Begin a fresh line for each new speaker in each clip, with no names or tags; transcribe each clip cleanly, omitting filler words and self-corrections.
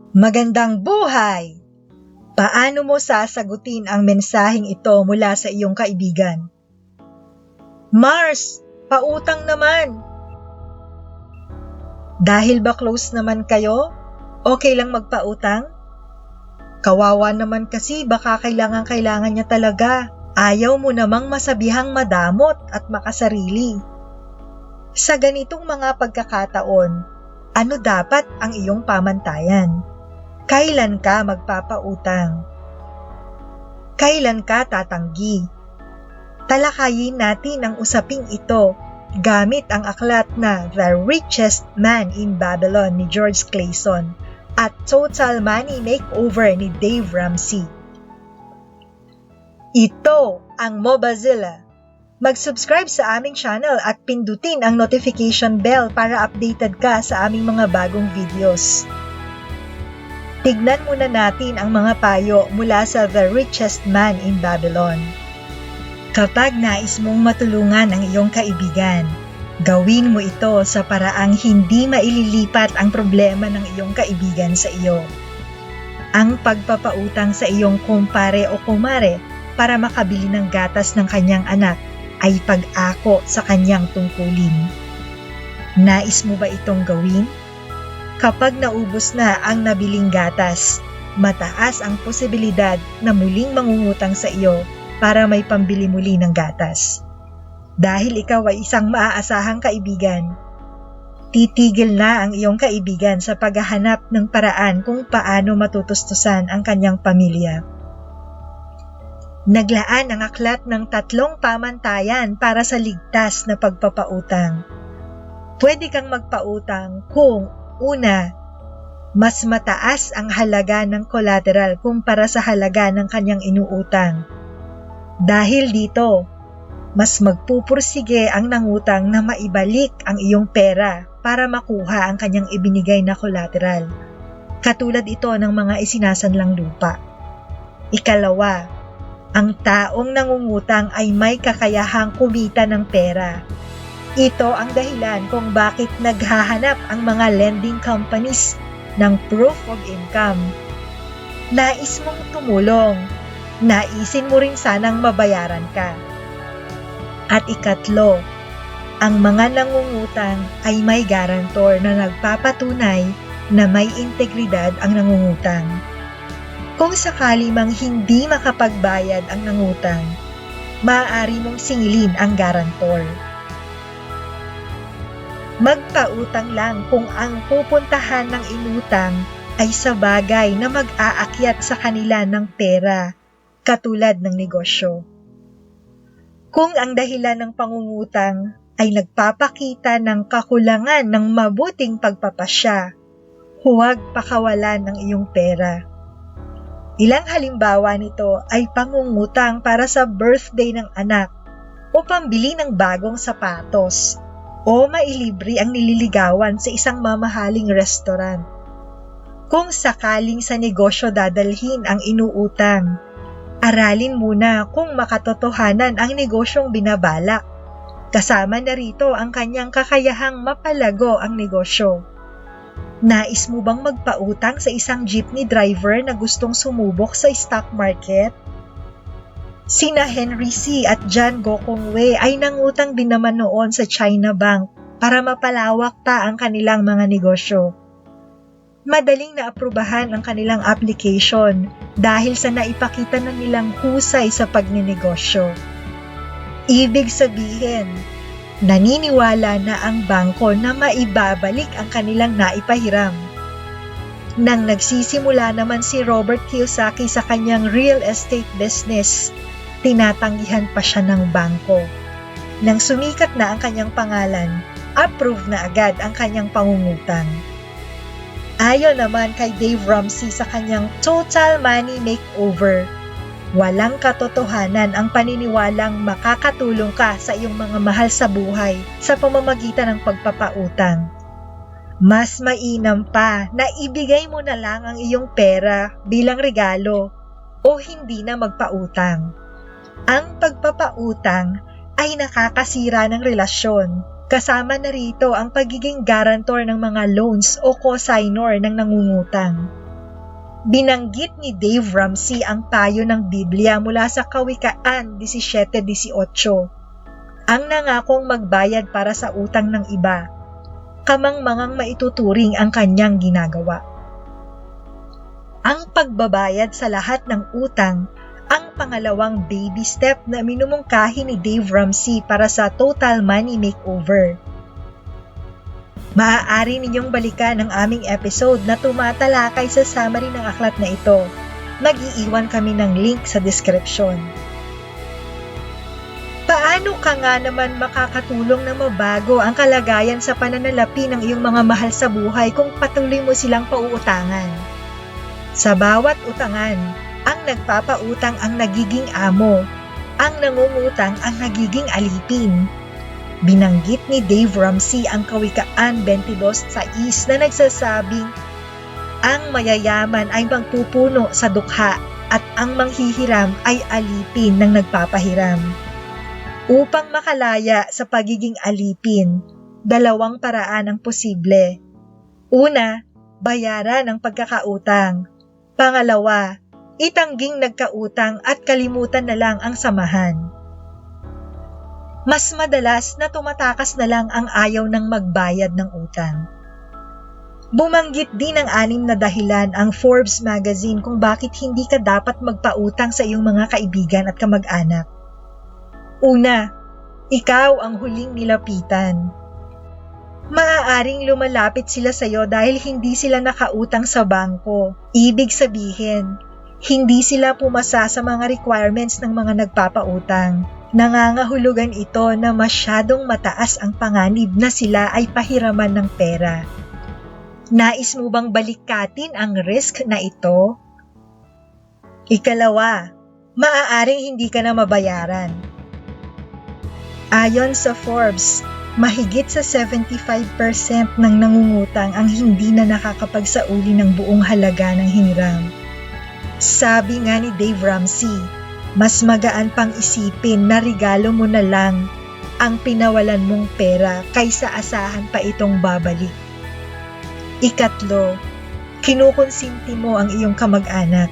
Magandang buhay! Paano mo sasagutin ang mensaheng ito mula sa iyong kaibigan? Mars, pautang naman! Dahil ba close naman kayo? Okay lang magpautang? Kawawa naman kasi baka kailangan niya talaga. Ayaw mo namang masabihang madamot at makasarili. Sa ganitong mga pagkakataon, ano dapat ang iyong pamantayan? Kailan ka magpapautang? Kailan ka tatanggi? Talakayin natin ang usaping ito gamit ang aklat na The Richest Man in Babylon ni George Clason at Total Money Makeover ni Dave Ramsey. Ito ang Mobazilla. Mag-subscribe sa aming channel at pindutin ang notification bell para updated ka sa aming mga bagong videos. Tignan muna natin ang mga payo mula sa The Richest Man in Babylon. Kapag nais mong matulungan ang iyong kaibigan, gawin mo ito sa paraang hindi maililipat ang problema ng iyong kaibigan sa iyo. Ang pagpapautang sa iyong kumpare o kumare para makabili ng gatas ng kanyang anak ay pag-ako sa kanyang tungkulin. Nais mo ba itong gawin? Kapag naubos na ang nabiling gatas, mataas ang posibilidad na muling mangungutang sa iyo para may pambili muli ng gatas. Dahil ikaw ay isang maaasahang kaibigan, titigil na ang iyong kaibigan sa paghahanap ng paraan kung paano matutustusan ang kanyang pamilya. Naglaan ang aklat ng 3 pamantayan para sa ligtas na pagpapautang. Pwede kang magpautang kung una, mas mataas ang halaga ng collateral kumpara sa halaga ng kanyang inuutang. Dahil dito, mas magpupursige ang nangutang na maibalik ang iyong pera para makuha ang kanyang ibinigay na collateral. Katulad ito ng mga isinasanlang lupa. Ikalawa, ang taong nangungutang ay may kakayahang kumita ng pera. Ito ang dahilan kung bakit naghahanap ang mga lending companies ng proof of income. Nais mong tumulong, naisin mo rin sanang mabayaran ka. At ikatlo, ang mga nangungutang ay may garantor na nagpapatunay na may integridad ang nangungutang. Kung sakali mang hindi makapagbayad ang nangutang, maaari mong singilin ang garantor. Magpautang lang kung ang pupuntahan ng inutang ay sa bagay na mag-aakyat sa kanila ng pera, katulad ng negosyo. Kung ang dahilan ng pangungutang ay nagpapakita ng kakulangan ng mabuting pagpapasya, huwag pakawalan ng iyong pera. Ilang halimbawa nito ay pangungutang para sa birthday ng anak o pambili ng bagong sapatos o mailibre ang nililigawan sa isang mamahaling restaurant. Kung sakaling sa negosyo dadalhin ang inuutang, aralin muna kung makatotohanan ang negosyong binabalak. Kasama na rito ang kanyang kakayahang mapalago ang negosyo. Nais mo bang magpautang sa isang jeepney driver na gustong sumubok sa stock market? Sina Henry C. at John Gokong Wei ay nangutang din naman noon sa China Bank para mapalawak pa ang kanilang mga negosyo. Madaling naaprubahan ang kanilang application dahil sa naipakita na nilang husay sa pagninegosyo. Ibig sabihin, naniniwala na ang bangko na maibabalik ang kanilang naipahiram. Nang nagsisimula naman si Robert Kiyosaki sa kanyang real estate business, tinatanggihan pa siya ng bangko. Nang sumikat na ang kanyang pangalan, approve na agad ang kanyang pangungutang. Ayon naman kay Dave Ramsey sa kanyang Total Money Makeover, walang katotohanan ang paniniwalang makakatulong ka sa iyong mga mahal sa buhay sa pamamagitan ng pagpapautang. Mas mainam pa na ibigay mo na lang ang iyong pera bilang regalo o hindi na magpautang. Ang pagpapautang ay nakakasira ng relasyon. Kasama na rito ang pagiging guarantor ng mga loans o co-signor ng nangungutang. Binanggit ni Dave Ramsey ang payo ng Biblia mula sa Kawikaan 17:18. Ang nangakong magbayad para sa utang ng iba, kamangmangang maituturing ang kanyang ginagawa. Ang pagbabayad sa lahat ng utang ang pangalawang baby step na minumungkahi ni Dave Ramsey para sa total money makeover. Maaari ninyong balikan ang aming episode na tumatalakay sa summary ng aklat na ito. Mag-iiwan kami ng link sa description. Paano ka nga naman makakatulong na mabago ang kalagayan sa pananalapi ng iyong mga mahal sa buhay kung patuloy mo silang pauutangan? Sa bawat utangan, ang nagpapautang ang nagiging amo, ang nangungutang ang nagiging alipin. Binanggit ni Dave Ramsey ang Kawikaan 22:6 na nagsasabing, ang mayayaman ay magpupuno sa dukha at ang manghihiram ay alipin ng nagpapahiram. Upang makalaya sa pagiging alipin, dalawang paraan ang posible. Una, bayaran ang pagkakautang. Pangalawa, itangging nagkautang at kalimutan na lang ang samahan. Mas madalas na tumatakas na lang ang ayaw ng magbayad ng utang. Bumanggit din ng 6 na dahilan ang Forbes magazine kung bakit hindi ka dapat magpautang sa iyong mga kaibigan at kamag-anak. Una, ikaw ang huling nilapitan. Maaaring lumalapit sila sa iyo dahil hindi sila nakautang sa bangko. Ibig sabihin, hindi sila pumasa sa mga requirements ng mga nagpapautang. Nangangahulugan ito na masyadong mataas ang panganib na sila ay pahiraman ng pera. Nais mo bang balikatin ang risk na ito? Ikalawa, maaaring hindi ka na mabayaran. Ayon sa Forbes, mahigit sa 75% ng nangungutang ang hindi na nakakapagsauli ng buong halaga ng hiniram. Sabi nga ni Dave Ramsey, mas magaan pang isipin na regalo mo na lang ang pinawalan mong pera kaysa asahan pa itong babalik. Ikatlo, kinukonsinti mo ang iyong kamag-anak.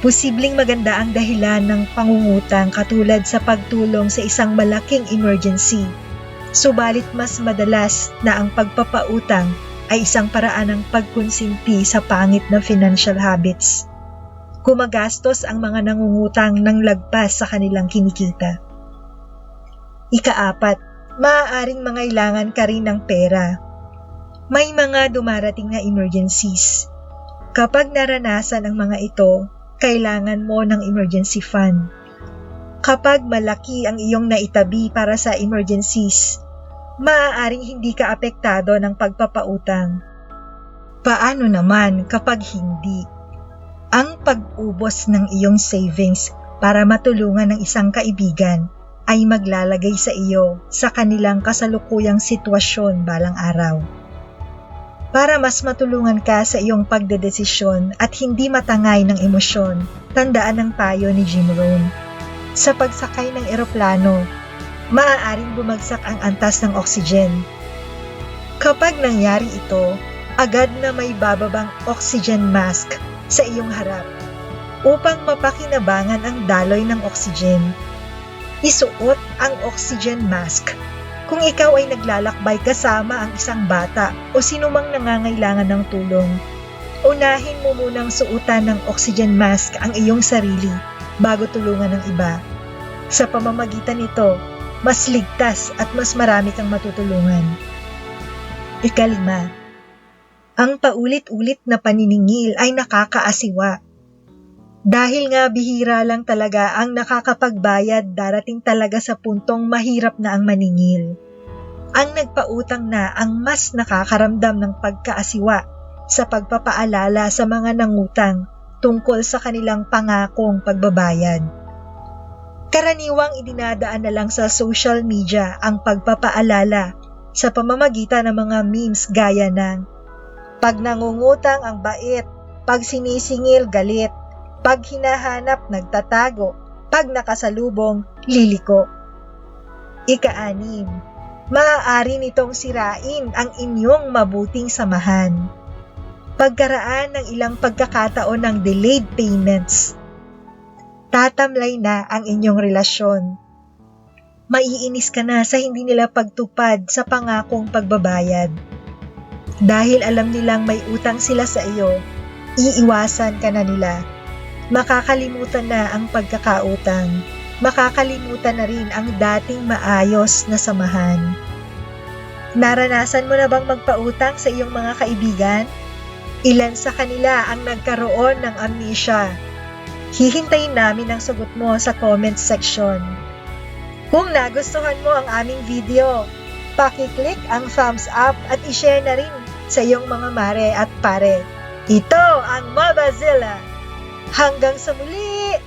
Posibleng maganda ang dahilan ng pangungutang katulad sa pagtulong sa isang malaking emergency. Subalit mas madalas na ang pagpapautang ay isang paraan ng pagkonsinti sa pangit na financial habits. Gumagastos ang mga nangungutang ng lagpas sa kanilang kinikita. Ika-4, maaaring mangailangan ka rin ng pera. May mga dumarating na emergencies. Kapag naranasan ang mga ito, kailangan mo ng emergency fund. Kapag malaki ang iyong naitabi para sa emergencies, maaaring hindi ka apektado ng pagpapautang. Paano naman kapag hindi? Ang pag-ubos ng iyong savings para matulungan ng isang kaibigan ay maglalagay sa iyo sa kanilang kasalukuyang sitwasyon balang araw. Para mas matulungan ka sa iyong pagdedesisyon at hindi matangay ng emosyon, tandaan ang payo ni Jim Rohn. Sa pagsakay ng eroplano, maaaring bumagsak ang antas ng oxygen. Kapag nangyari ito, agad na may bababang oxygen mask sa iyong harap upang mapakinabangan ang daloy ng oxygen. Isuot ang oxygen mask kung ikaw ay naglalakbay kasama ang isang bata o sinumang nangangailangan ng tulong. Unahin mo munang suotan ng oxygen mask ang iyong sarili bago tulungan ng iba. Sa pamamagitan nito, mas ligtas at mas marami kang matutulungan. Ika-5, ang paulit-ulit na paniningil ay nakakaasiwa. Dahil nga bihira lang talaga ang nakakapagbayad, darating talaga sa puntong mahirap na ang maningil. Ang nagpautang na ang mas nakakaramdam ng pagkaasiwa sa pagpapaalala sa mga nangutang tungkol sa kanilang pangakong pagbabayad. Karaniwang idinadaan na lang sa social media ang pagpapaalala sa pamamagitan ng mga memes gaya ng pag nangungutang ang bait, pag sinisingil galit, pag hinahanap nagtatago, pag nakasalubong liliko. Ika-6, maaari nitong sirain ang inyong mabuting samahan. Pagkaraan ng ilang pagkakataon ng delayed payments, tatamlay na ang inyong relasyon. Maiinis ka na sa hindi nila pagtupad sa pangakong pagbabayad. Dahil alam nilang may utang sila sa iyo, iiwasan ka na nila. Makakalimutan na ang pagkakautang. Makakalimutan na rin ang dating maayos na samahan. Naranasan mo na bang magpautang sa iyong mga kaibigan? Ilan sa kanila ang nagkaroon ng amnesia? Hihintayin namin ang sagot mo sa comment section. Kung nagustuhan mo ang aming video, paki-click ang thumbs up at i-share na rin sa iyong mga mare at pare. Ito ang Mobazilla. Hanggang sa muli!